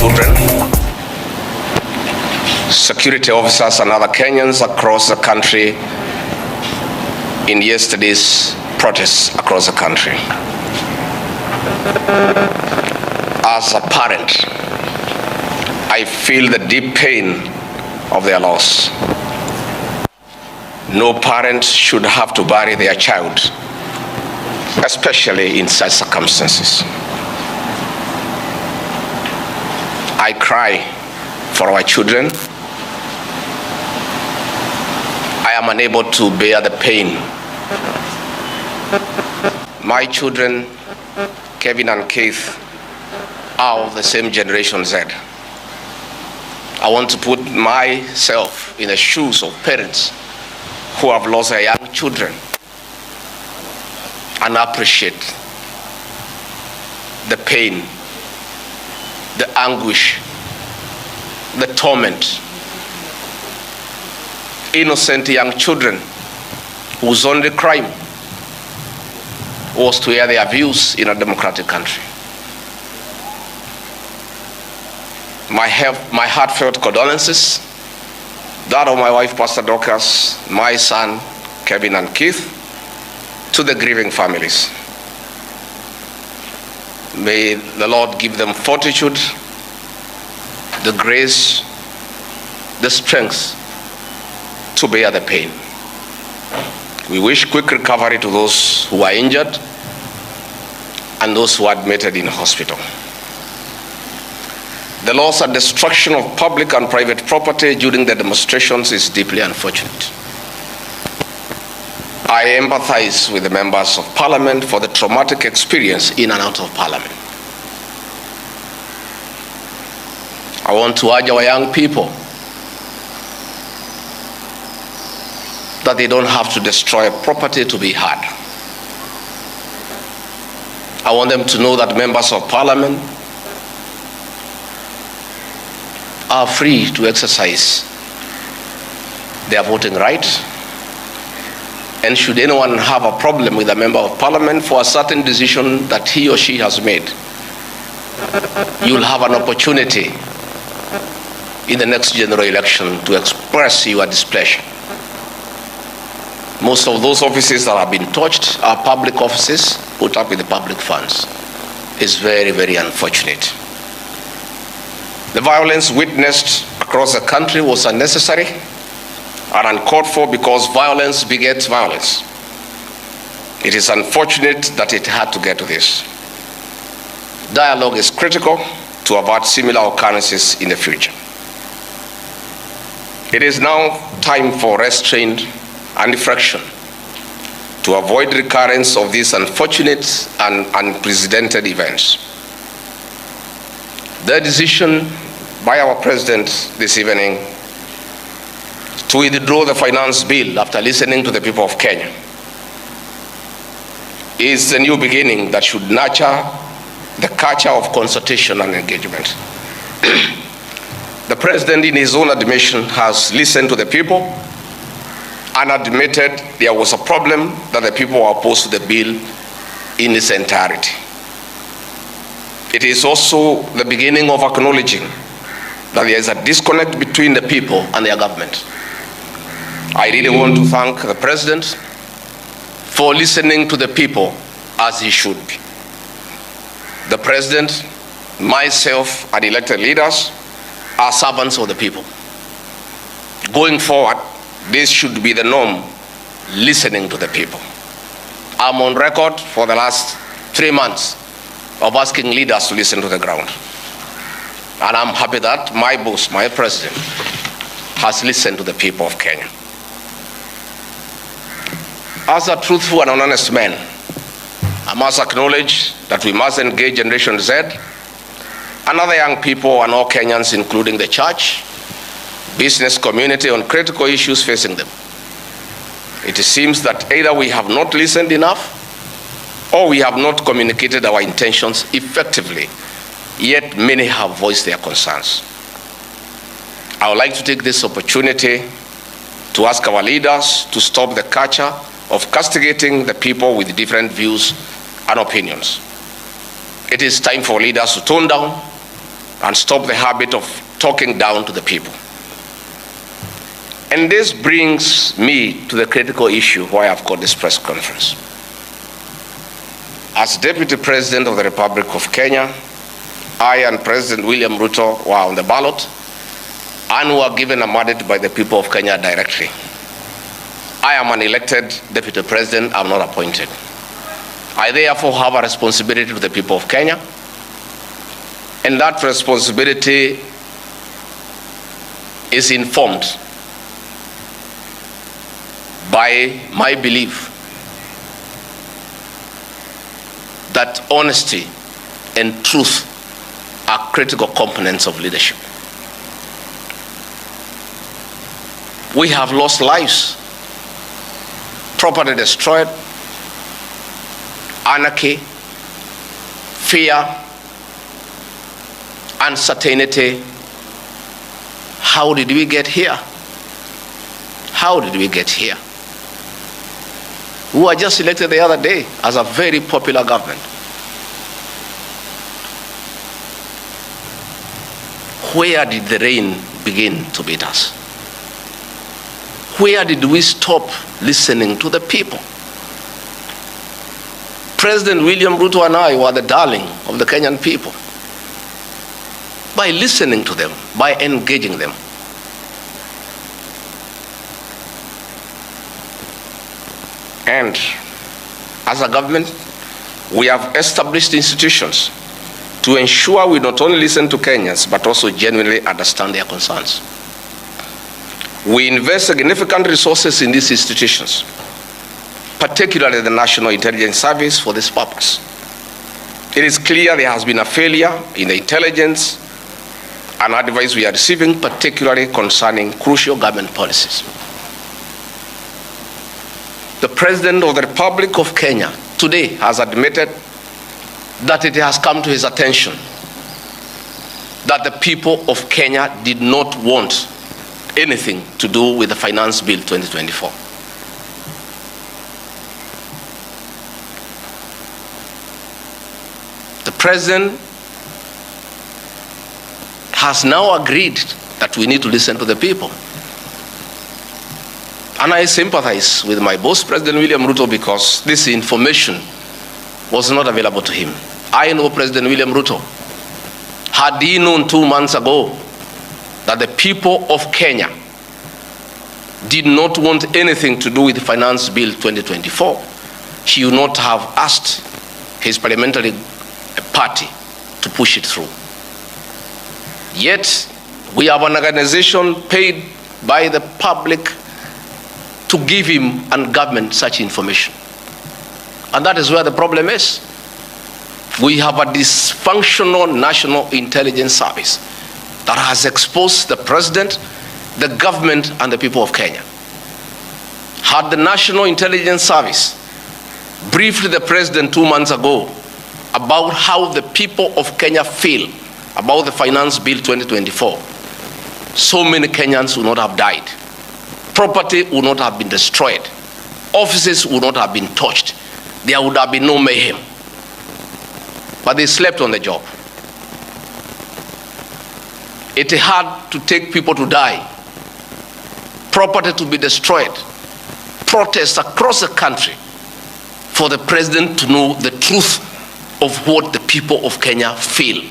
children, security officers and other Kenyans across the country in yesterday's protests across the country. As a parent, I feel the deep pain of their loss. No parent should have to bury their child, especially in such circumstances. I cry for our children. I am unable to bear the pain. My children, Kevin and Keith, are of the same generation Z. I want to put myself in the shoes of parents who have lost their young children and appreciate the pain, the anguish, the torment. Innocent young children whose only crime was to air their views in a democratic country. My heartfelt condolences, that of my wife, Pastor Dorcas, my son, Kevin and Keith, to the grieving families. May the Lord give them fortitude, the grace, the strength to bear the pain. We wish quick recovery to those who are injured and those who are admitted in hospital. The loss and destruction of public and private property during the demonstrations is deeply unfortunate. I empathize with the members of Parliament for the traumatic experience in and out of Parliament. I want to urge our young people that they don't have to destroy property to be heard. I want them to know that members of Parliament are free to exercise their voting right. And should anyone have a problem with a member of Parliament for a certain decision that he or she has made, you'll have an opportunity in the next general election to express your displeasure. Most of those offices that have been touched are public offices put up with the public funds. It's very, very unfortunate. The violence witnessed across the country was unnecessary and uncalled for because violence begets violence. It is unfortunate that it had to get to this. Dialogue is critical to avert similar occurrences in the future. It is now time for restraint and reflection to avoid recurrence of these unfortunate and unprecedented events. The decision by our President this evening to withdraw the finance bill after listening to the people of Kenya is a new beginning that should nurture the culture of consultation and engagement. The President, in his own admission, has listened to the people and admitted there was a problem, that the people were opposed to the bill in its entirety. It is also the beginning of acknowledging that there is a disconnect between the people and their government. I really want to thank the President for listening to the people as he should be. The President, myself, and elected leaders are servants of the people. Going forward, this should be the norm, listening to the people. I'm on record for the last 3 months of asking leaders to listen to the ground. And I'm happy that my boss, my President, has listened to the people of Kenya. As a truthful and honest man, I must acknowledge that we must engage Generation Z and other young people and all Kenyans, including the church, business community, on critical issues facing them. It seems that either we have not listened enough or we have not communicated our intentions effectively, yet many have voiced their concerns. I would like to take this opportunity to ask our leaders to stop the culture of castigating the people with different views and opinions. It is time for leaders to tone down and stop the habit of talking down to the people. And this brings me to the critical issue why I've got this press conference. As Deputy President of the Republic of Kenya, I and President William Ruto were on the ballot and were given a mandate by the people of Kenya directly. I am an elected Deputy President, I'm not appointed. I therefore have a responsibility to the people of Kenya, and that responsibility is informed by my belief that honesty and truth are critical components of leadership. We have lost lives, property destroyed, anarchy, fear, uncertainty. How did we get here? How did we get here? We were just elected the other day as a very popular government. Where did the rain begin to beat us? Where did we stop listening to the people? President William Ruto and I were the darling of the Kenyan people. By listening to them, by engaging them. And as a government, we have established institutions to ensure we not only listen to Kenyans, but also genuinely understand their concerns. We invest significant resources in these institutions, particularly the National Intelligence Service, for this purpose. It is clear there has been a failure in the intelligence and advice we are receiving, particularly concerning crucial government policies. The President of the Republic of Kenya today has admitted that it has come to his attention that the people of Kenya did not want anything to do with the Finance Bill 2024. The President has now agreed that we need to listen to the people. And I sympathize with my boss, President William Ruto, because this information was not available to him. I know President William Ruto. Had he known 2 months ago that the people of Kenya did not want anything to do with the Finance Bill 2024, he would not have asked his parliamentary party to push it through. Yet, we have an organization paid by the public to give him and government such information. And that is where the problem is. We have a dysfunctional National Intelligence Service that has exposed the President, the government, and the people of Kenya. Had the National Intelligence Service briefed the President 2 months ago about how the people of Kenya feel about the Finance Bill 2024, so many Kenyans would not have died. Property would not have been destroyed. Offices would not have been touched. There would have been no mayhem. But they slept on the job. It had to take people to die, property to be destroyed, protests across the country for the President to know the truth of what the people of Kenya feel.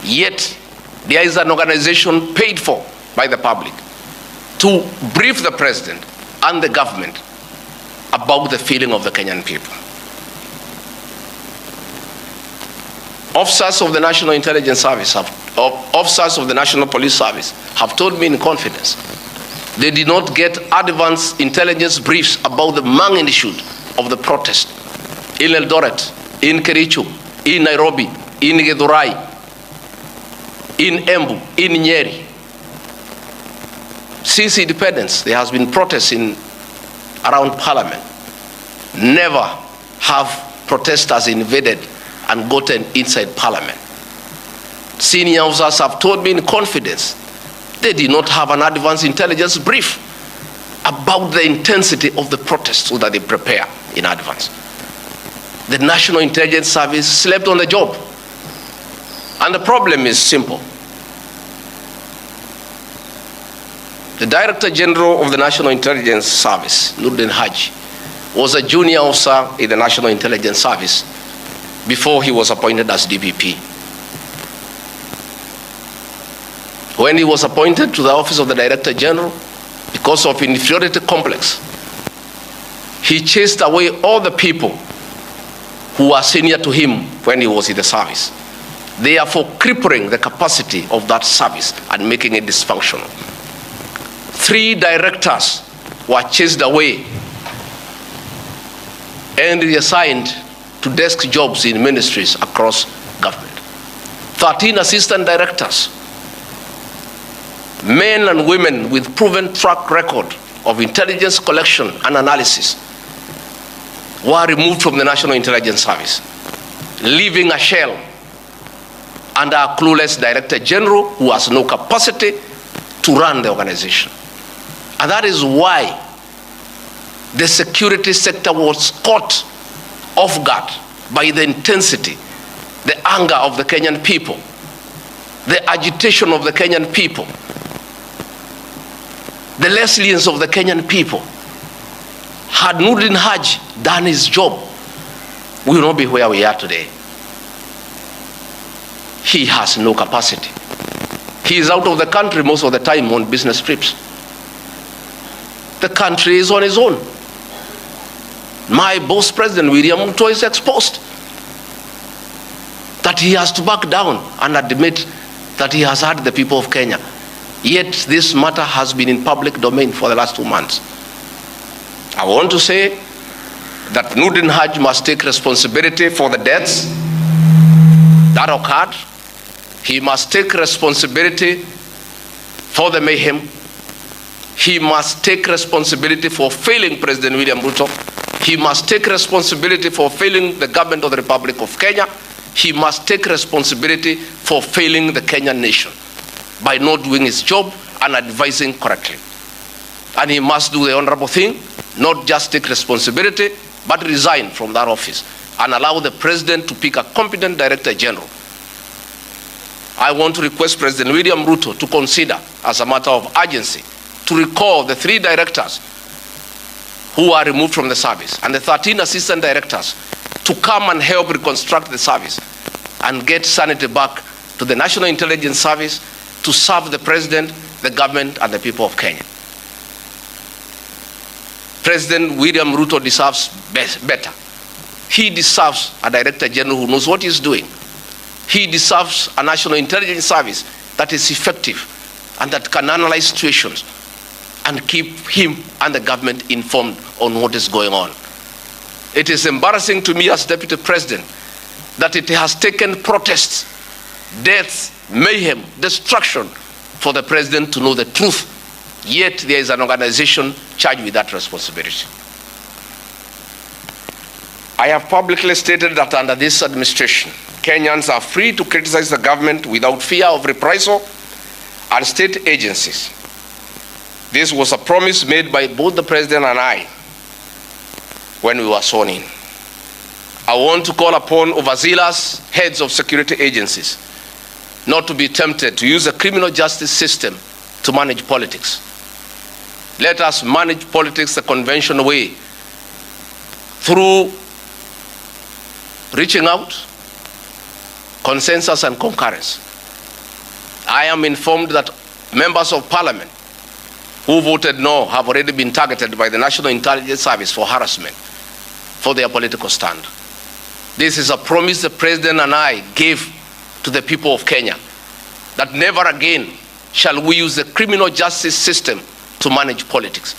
Yet, there is an organization paid for by the public to brief the President and the government about the feeling of the Kenyan people. Officers of the National Intelligence Service, officers of the National Police Service have told me in confidence they did not get advance intelligence briefs about the magnitude of the protest in Eldoret, in Kericho, in Nairobi, in Githurai, in Embu, in Nyeri. Since independence, there has been protests around Parliament. Never have protesters invaded and gotten inside Parliament. Senior officers have told me in confidence they did not have an advance intelligence brief about the intensity of the protest so that they prepare in advance. The National Intelligence Service slept on the job. And the problem is simple. The Director General of the National Intelligence Service, Noordin Haji, was a junior officer in the National Intelligence Service before he was appointed as DPP. When he was appointed to the office of the Director General, because of inferiority complex, he chased away all the people who were senior to him when he was in the service, therefore crippling the capacity of that service and making it dysfunctional. 3 directors were chased away and reassigned to desk jobs in ministries across government. 13 assistant directors, men and women with proven track record of intelligence collection and analysis, were removed from the National Intelligence Service, leaving a shell under a clueless Director General who has no capacity to run the organization. And that is why the security sector was caught off guard by the intensity, the anger of the Kenyan people, the agitation of the Kenyan people, the resilience of the Kenyan people. Had Noordin Haji done his job, we will not be where we are today. He has no capacity. He is out of the country most of the time on business trips. The country is on his own. My boss, President William Ruto, is exposed. That he has to back down and admit that he has hurt the people of Kenya. Yet this matter has been in public domain for the last 2 months. I want to say that Noordin Haji must take responsibility for the deaths that occurred. He must take responsibility for the mayhem. He must take responsibility for failing President William Ruto. He must take responsibility for failing the government of the Republic of Kenya. He must take responsibility for failing the Kenyan nation by not doing his job and advising correctly. And he must do the honorable thing, not just take responsibility, but resign from that office and allow the president to pick a competent Director General. I want to request President William Ruto to consider, as a matter of urgency, to recall the 3 directors who are removed from the service and the 13 assistant directors to come and help reconstruct the service and get sanity back to the National Intelligence Service to serve the president, the government, and the people of Kenya. President William Ruto deserves better. He deserves a Director General who knows what he's doing. He deserves a National Intelligence Service that is effective and that can analyze situations and keep him and the government informed on what is going on. It is embarrassing to me as Deputy President that it has taken protests, deaths, mayhem, destruction for the President to know the truth. Yet there is an organization charged with that responsibility. I have publicly stated that under this administration, Kenyans are free to criticize the government without fear of reprisal and state agencies. This was a promise made by both the President and I when we were sworn in. I want to call upon overzealous heads of security agencies not to be tempted to use the criminal justice system to manage politics. Let us manage politics the conventional way, through reaching out, consensus, and concurrence. I am informed that members of parliament who voted no have already been targeted by the National Intelligence Service for harassment for their political stand. This is a promise the President and I gave to the people of Kenya, that never again shall we use the criminal justice system to manage politics.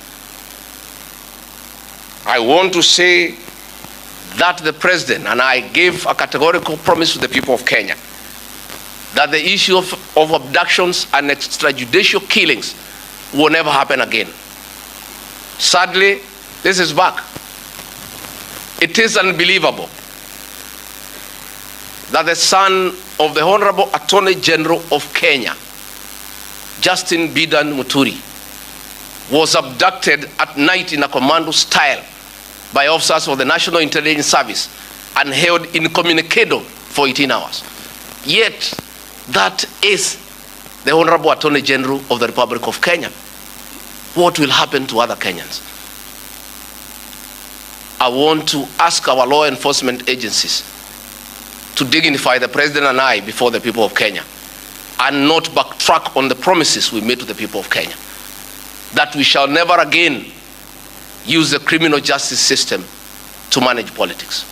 I want to say that the President and I gave a categorical promise to the people of Kenya that the issue of abductions and extrajudicial killings will never happen again. Sadly, this is back. It is unbelievable that the son of the Honorable Attorney General of Kenya, Justin Bidan Muturi, was abducted at night in a commando style by officers of the National Intelligence Service and held incommunicado for 18 hours. Yet, that is the Honorable Attorney General of the Republic of Kenya. what will happen to other Kenyans? I want to ask our law enforcement agencies to dignify the president and I before the people of Kenya, and not backtrack on the promises we made to the people of Kenya, that we shall never again use the criminal justice system to manage politics.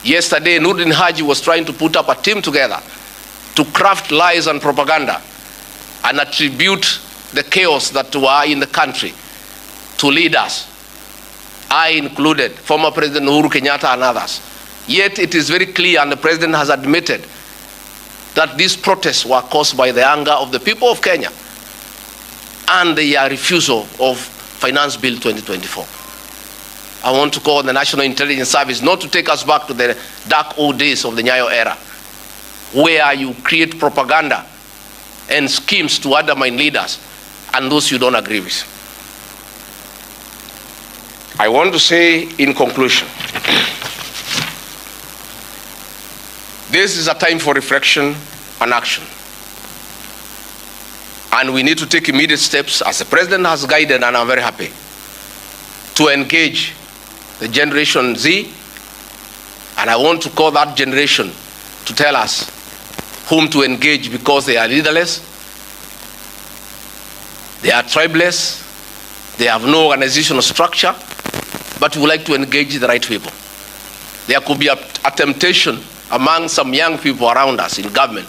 Yesterday, Noordin Haji was trying to put up a team together to craft lies and propaganda and attribute the chaos that were in the country to leaders, I included, former President Uhuru Kenyatta and others. Yet it is very clear, and the president has admitted, that these protests were caused by the anger of the people of Kenya and their refusal of Finance Bill 2024. I want to call the National Intelligence Service not to take us back to the dark old days of the Nyayo era, where you create propaganda and schemes to undermine leaders and those you don't agree with. I want to say in conclusion, this is a time for reflection and action. And we need to take immediate steps, as the president has guided, and I'm very happy, to engage the Generation Z. And I want to call that generation to tell us whom to engage, because they are leaderless, they are tribeless, they have no organizational structure, but we would like to engage the right people. There could be a temptation among some young people around us in government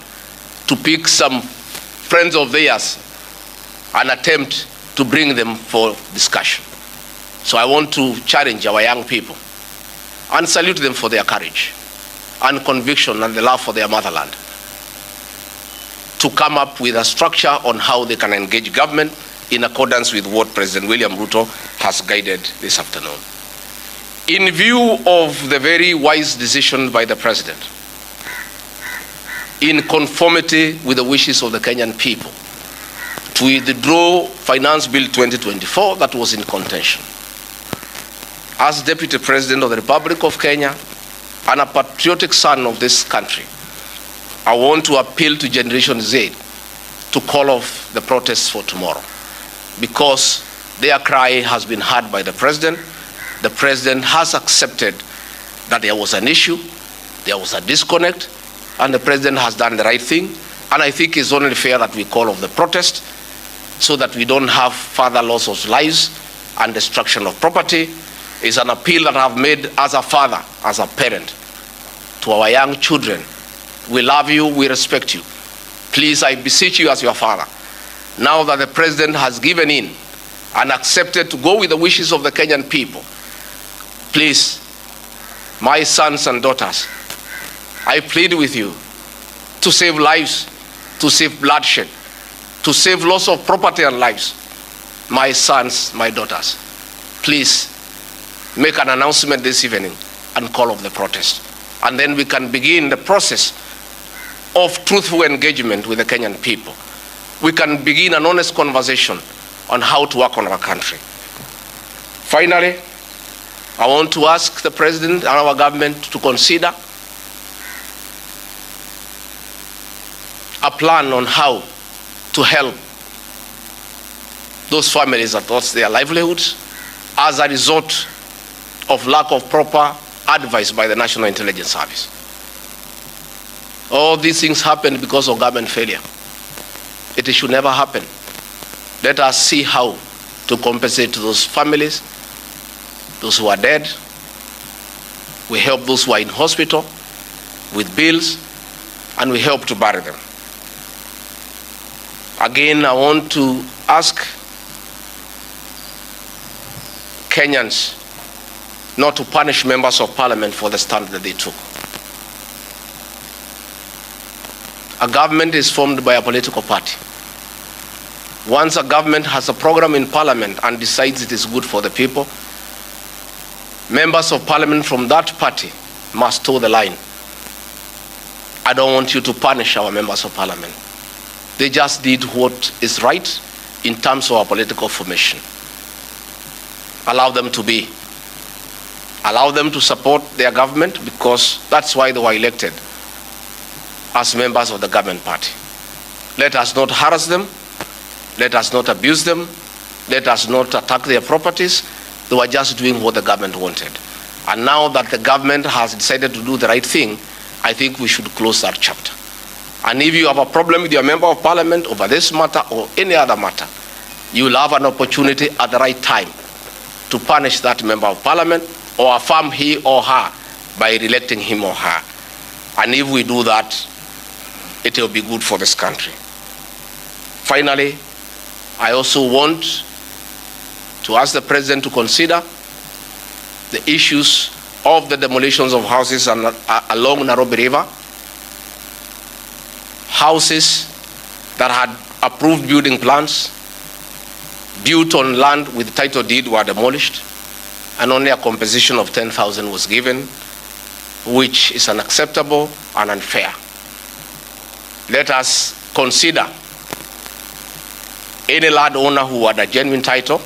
to pick some friends of theirs and attempt to bring them for discussion. So I want to challenge our young people and salute them for their courage and conviction and the love for their motherland, to come up with a structure on how they can engage government in accordance with what President William Ruto has guided this afternoon. In view of the very wise decision by the president, in conformity with the wishes of the Kenyan people, to withdraw Finance Bill 2024 that was in contention, as Deputy President of the Republic of Kenya and a patriotic son of this country, I want to appeal to Generation Z to call off the protests for tomorrow, because their cry has been heard by the president. The president has accepted that there was an issue, there was a disconnect, and the president has done the right thing. And I think it's only fair that we call off the protest so that we don't have further loss of lives and destruction of property. It's an appeal that I've made as a father, as a parent, to our young children. We love you, we respect you. Please, I beseech you as your father, now that the president has given in and accepted to go with the wishes of the Kenyan people, please, my sons and daughters, I plead with you to save lives, to save bloodshed, to save loss of property and lives. My sons, my daughters, please make an announcement this evening and call off the protest. And then we can begin the process of truthful engagement with the Kenyan people. We can begin an honest conversation on how to work on our country. Finally, I want to ask the president and our government to consider a plan on how to help those families that lost their livelihoods as a result of lack of proper advice by the National Intelligence Service. All these things happened because of government failure. It should never happen. Let us see how to compensate to those families, those who are dead. We help those who are in hospital with bills, and we help to bury them. Again, I want to ask Kenyans not to punish members of parliament for the stand that they took. A government is formed by a political party. Once a government has a program in parliament and decides it is good for the people, members of parliament from that party must toe the line. I don't want you to punish our members of parliament. They just did what is right in terms of our political formation. Allow them to be. Allow them to support their government, because that's why they were elected as members of the government party. Let us not harass them. Let us not abuse them. Let us not attack their properties. They were just doing what the government wanted. And now that the government has decided to do the right thing, I think we should close that chapter. And if you have a problem with your member of parliament over this matter or any other matter, you will have an opportunity at the right time to punish that member of parliament or affirm he or her by re-electing him or her. And if we do that, it will be good for this country. Finally, I also want to ask the president to consider the issues of the demolitions of houses along Nairobi River. Houses that had approved building plans, built on land with title deed, were demolished, and only a compensation of 10,000 was given, which is unacceptable and unfair. Let us consider any landowner who had a genuine title,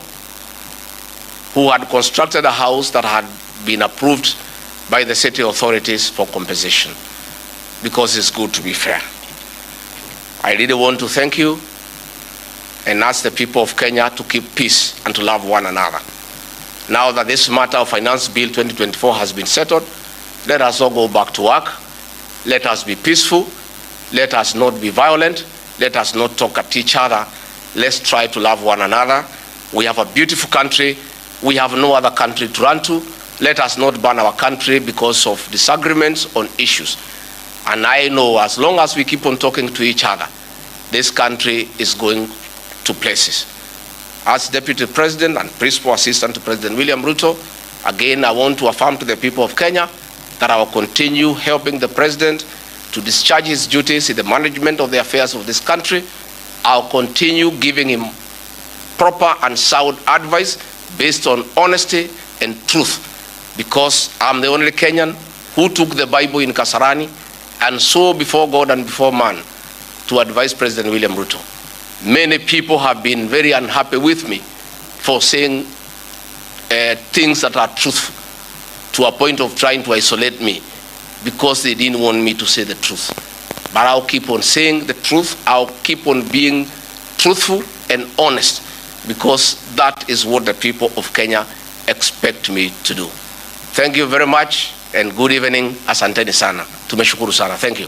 who had constructed a house that had been approved by the city authorities for compensation, because it's good to be fair. I really want to thank you and ask the people of Kenya to keep peace and to love one another. Now that this matter of Finance Bill 2024 has been settled, let us all go back to work. Let us be peaceful. Let us not be violent. Let us not talk at each other. Let's try to love one another. We have a beautiful country. We have no other country to run to. Let us not burn our country because of disagreements on issues. And I know as long as we keep on talking to each other, this country is going to places. As Deputy President and Principal Assistant to President William Ruto, again, I want to affirm to the people of Kenya that I will continue helping the President to discharge his duties in the management of the affairs of this country. I'll continue giving him proper and sound advice based on honesty and truth, because I'm the only Kenyan who took the Bible in Kasarani and swore before God and before man to advise President William Ruto. Many people have been very unhappy with me for saying things that are truthful, to a point of trying to isolate me because they didn't want me to say the truth. But I'll keep on saying the truth. I'll keep on being truthful and honest, because that is what the people of Kenya expect me to do. Thank you very much and good evening. Asanteni sana. Tumeshukuru sana. Thank you.